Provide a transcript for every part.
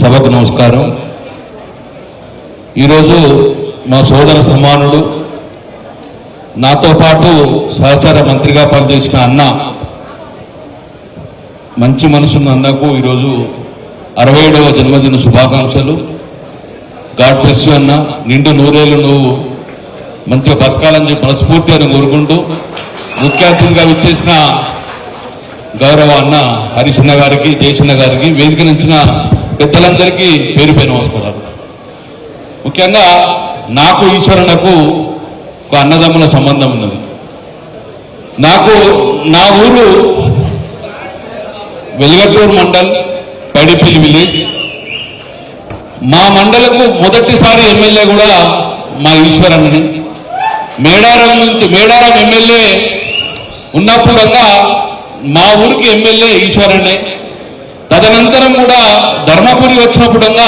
సభకు నమస్కారం. ఈరోజు మా సోదర సమానుడు, నాతో పాటు సహచార మంత్రిగా పనిచేసిన అన్న, మంచి మనసున్న అన్నకు ఈరోజు 67వ జన్మదిన శుభాకాంక్షలు. గాడ్ బ్లెస్ యు అన్న, నిండు నూరేళ్ళు నువ్వు మంచిగా బతకాలని చెప్పి మనస్ఫూర్తిగా కోరుకుంటూ, ముఖ్య అతిథిగా విచ్చేసిన గౌరవ అన్న హరీష్ అన్న గారికి, జయచన్న గారికి, వేదిక నుంచిన పెద్దలందరికీ పేరు పేరు నమస్కారాలు. ముఖ్యంగా నాకు ఈశ్వరన్నకు ఒక అన్నదమ్ముల సంబంధం ఉన్నది. నాకు నా ఊరు వెలుగటూరు మండల్, పైడిపల్లి విలేజ్. మా మండలకు మొదటిసారి ఎమ్మెల్యే కూడా మా ఈశ్వరన్నని. మేడారం ఎమ్మెల్యే ఉన్నప్పుడంగా మా ఊరికి ఎమ్మెల్యే ఈశ్వరన్నే. తదనంతరం కూడా ధర్మపురి వచ్చినప్పుడంగా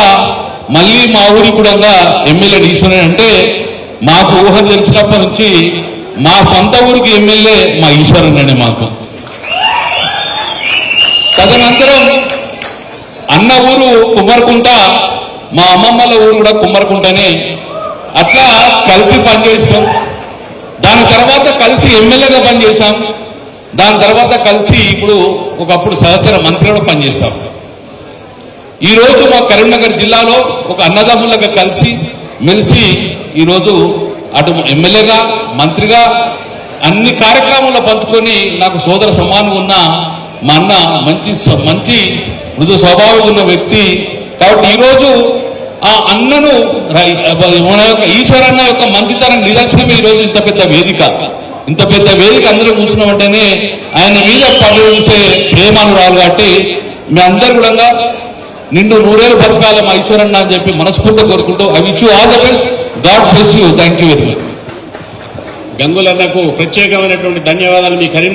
మళ్ళీ మా ఊరికి కూడా ఎమ్మెల్యే ఈశ్వరన్. అంటే మాకు ఊహ తెలిసినప్పటి నుంచి మా సొంత ఊరికి ఎమ్మెల్యే మా ఈశ్వరన్నే మాకు. తదనంతరం అన్న ఊరు కుమ్మరకుంట, మా అమ్మమ్మల ఊరు కూడా కుమ్మరకుంటనే. అట్లా కలిసి పనిచేసాం. దాని తర్వాత కలిసి ఎమ్మెల్యేగా పనిచేశాం. దాని తర్వాత కలిసి ఇప్పుడు ఒకప్పుడు సహచర మంత్రిగా పనిచేశాం. ఈరోజు మా కరీంనగర్ జిల్లాలో ఒక అన్నదమ్ములుగా కలిసి మెలిసి ఈరోజు అటు ఎమ్మెల్యేగా, మంత్రిగా అన్ని కార్యక్రమాల్లో పంచుకొని నాకు సోదర సమానం ఉన్న మా అన్న మంచి మృదు స్వభావం ఉన్న వ్యక్తి. కాబట్టి ఈరోజు ఆ అన్నను మన యొక్క ఈశ్వరన్న యొక్క మంచితనం నిదర్శనమే ఈరోజు ఇంత పెద్ద వేదిక అందరూ కూర్చున్నామంటేనే ఆయన మీద పనిచేసే ప్రేమానురాలు. కాబట్టి మీ అందరు కూడా నిండు నూరేళ్ళు బతకాలి మా ఈశ్వరన్న అని చెప్పి మనస్ఫూర్తిగా కోరుకుంటూ I wish you all the best. God bless you. Thank you very much. గంగులన్నకు ప్రత్యేకమైనటువంటి ధన్యవాదాలు. మీ కరీం